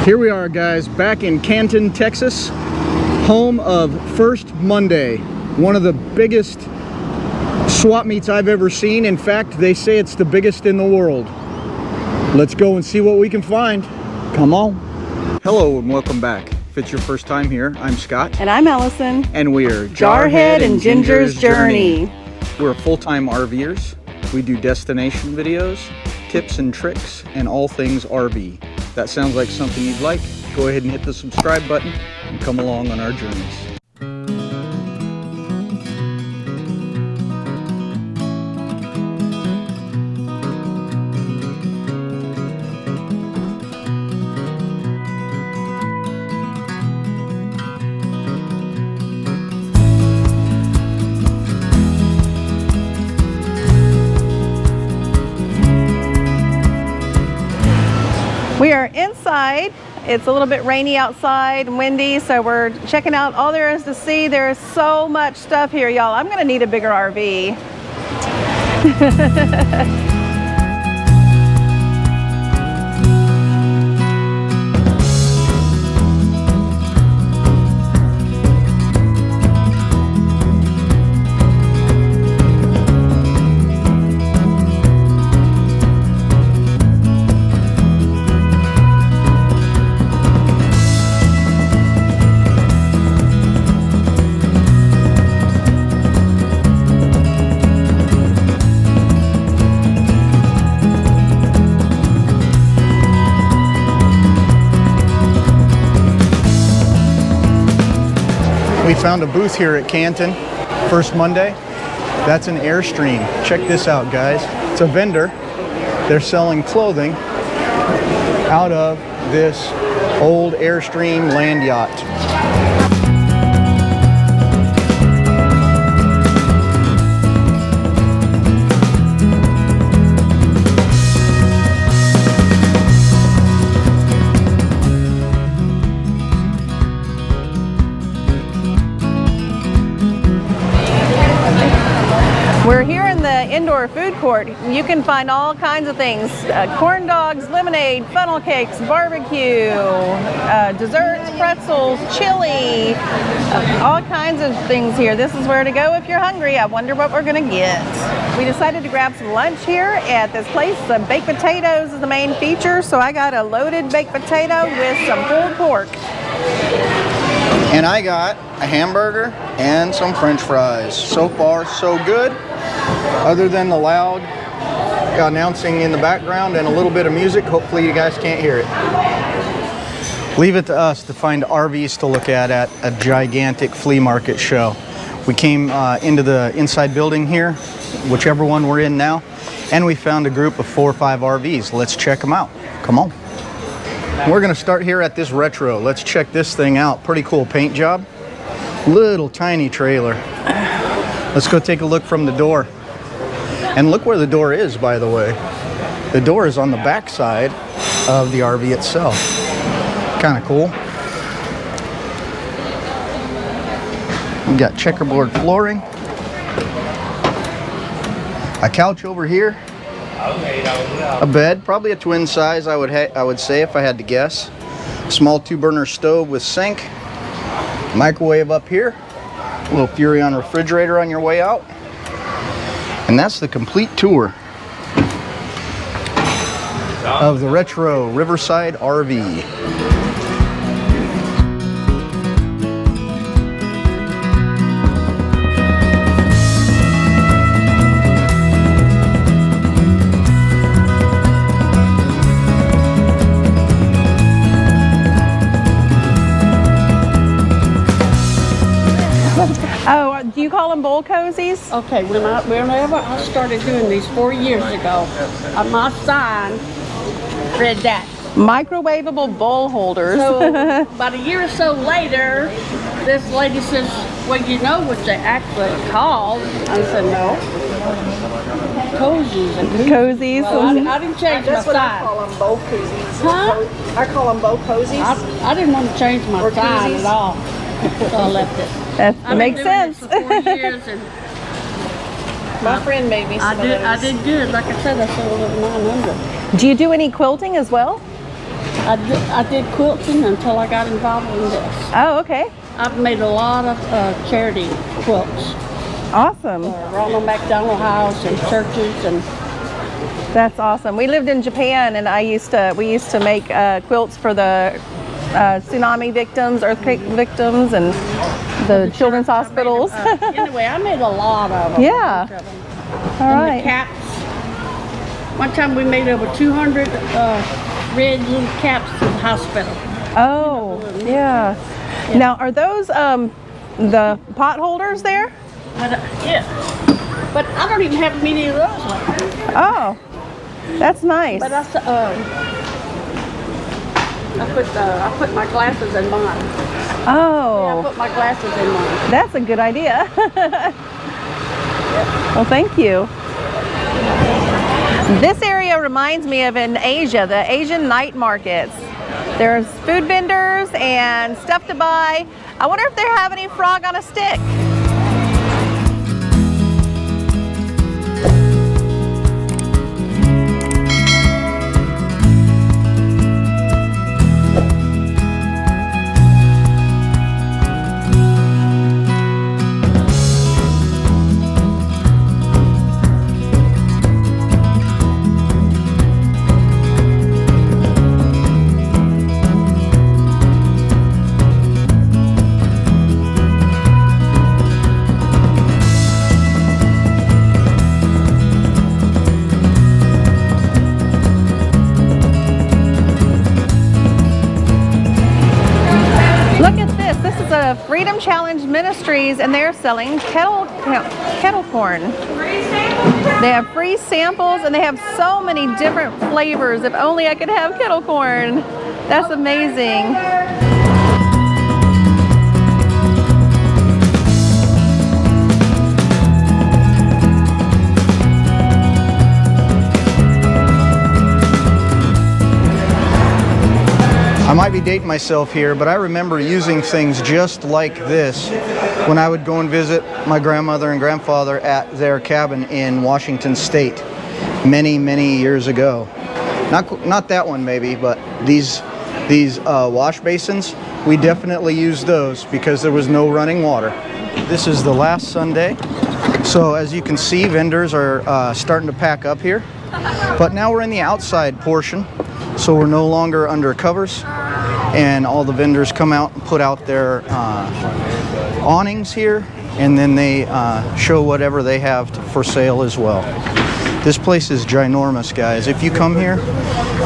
Here we are, guys, back in Canton, Texas, home of First Monday, one of the biggest swap meets I've ever seen. In fact, they say it's the biggest in the world. Let's go and see what we can find. Come on. Hello and welcome back. If it's your first time here, I'm Scott. And I'm Allison. And we're Jarhead and Ginger's Journey. We're full-time RVers. We do destination videos, tips and tricks, and all things RV. If that sounds like something you'd like, go ahead and hit the subscribe button and come along on our journeys. We are inside. It's a little bit rainy outside and windy, so we're checking out all there is to see. There's so much stuff here, y'all. I'm gonna need a bigger RV. We found a booth here at Canton, First Monday. That's an Airstream. Check this out, guys. It's a vendor. They're selling clothing out of this old Airstream land yacht. We're here in the indoor food court. You can find all kinds of things. Corn dogs, lemonade, funnel cakes, barbecue, desserts, pretzels, chili, all kinds of things here. This is where to go if you're hungry. I wonder what we're gonna get. We decided to grab some lunch here at this place. The baked potatoes is the main feature, so I got a loaded baked potato with some pulled pork. And I got a hamburger and some French fries. So far, so good. Other than the loud announcing in the background and a little bit of music, hopefully you guys can't hear it. Leave it to us to find RVs to look at a gigantic flea market show. We came into the inside building here, whichever one we're in now, and we found a group of 4 or 5 RVs. Let's check them out. Come on. We're gonna start here at this retro. Let's check this thing out. Pretty cool paint job. Little tiny trailer. Let's go take a look from the door. And look where the door is, by the way. The door is on the back side of the RV itself. Kind of cool. We got checkerboard flooring. A couch over here. A bed, probably a twin size, I would say if I had to guess. Small 2-burner stove with sink. Microwave up here. A little Furrion refrigerator on your way out. And that's the complete tour of the retro Riverside RV. Oh, do you call them bowl cozies? Okay, whenever I started doing these 4 years ago, my sign read that. Microwavable bowl holders. So about a year or so later, this lady says, well, you know what they actually called? I said, no. Cozies. Cozies. Well, I didn't change my sign. That's what I call them, bowl cozies. Huh? I call them bowl cozies. I didn't want to change my sign at all, so I left it. That makes sense. I've been doing this for 4 years, and My friend made me some of those. I did good. Like I said, I sold over 900. Do you do any quilting as well? I did quilting until I got involved in this. Oh, okay. I've made a lot of charity quilts. Awesome. Ronald McDonald House and churches and. That's awesome. We lived in Japan, and we used to make quilts for the tsunami victims, earthquake victims, and the children's hospitals. Anyway, I made a lot of them. Yeah. All And right. the caps. One time we made over 200 red little caps to the hospital. Oh, yeah. Now, are those the pot holders there? But, yeah. But I don't even have many of those left. Oh, that's nice. But I put my glasses in mine. Oh. Yeah, I put my glasses in mine. That's a good idea. Well, thank you. This area reminds me of in Asia, the Asian night markets. There's food vendors and stuff to buy. I wonder if they have any frog on a stick. Freedom Challenge Ministries, and they're selling kettle corn. They have free samples, and they have so many different flavors. If only I could have kettle corn. That's amazing. I might be dating myself here, but I remember using things just like this when I would go and visit my grandmother and grandfather at their cabin in Washington State many, many years ago. Not that one maybe, but these wash basins, we definitely used those because there was no running water. This is the last Sunday, so as you can see, vendors are starting to pack up here. But now we're in the outside portion, so we're no longer under covers, and all the vendors come out and put out their awnings here, and then they show whatever they have for sale as well. This place is ginormous, guys. If you come here,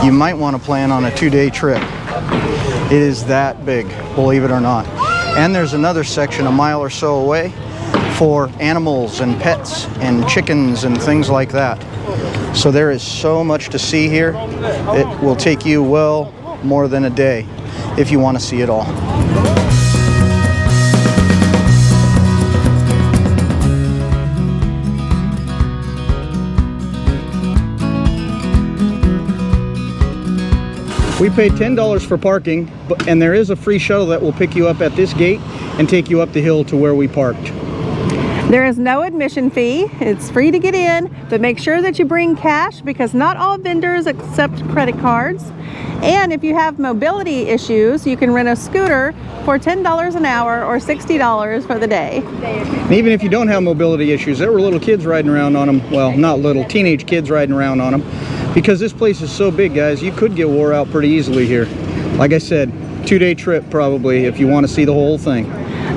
you might want to plan on a 2-day trip. It is that big, believe it or not. And there's another section a mile or so away for animals and pets and chickens and things like that. So there is so much to see here. It will take you well more than a day if you want to see it all. We paid $10 for parking, and there is a free shuttle that will pick you up at this gate and take you up the hill to where we parked. There is no admission fee. It's free to get in, but make sure that you bring cash because not all vendors accept credit cards. And if you have mobility issues, you can rent a scooter for $10 an hour or $60 for the day. And even if you don't have mobility issues, there were little kids riding around on them. Well, not little, teenage kids riding around on them. Because this place is so big, guys, you could get wore out pretty easily here. Like I said, 2-day trip probably if you want to see the whole thing.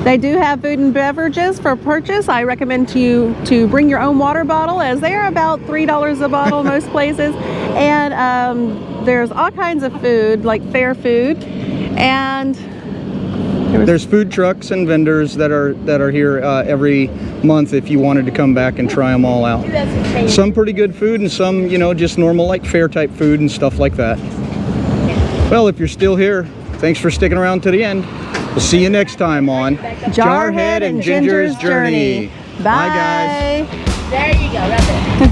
They do have food and beverages for purchase. I recommend you to bring your own water bottle, as they are about $3 a bottle most places. And there's all kinds of food, like fair food, and there's food trucks and vendors that are here every month if you wanted to come back and try them all out. Some pretty good food, and some, you know, just normal like fair type food and stuff like that. Well, if you're still here, thanks for sticking around to the end. We'll see you next time on Jarhead and Ginger's Journey. Bye, guys. There you go, right there.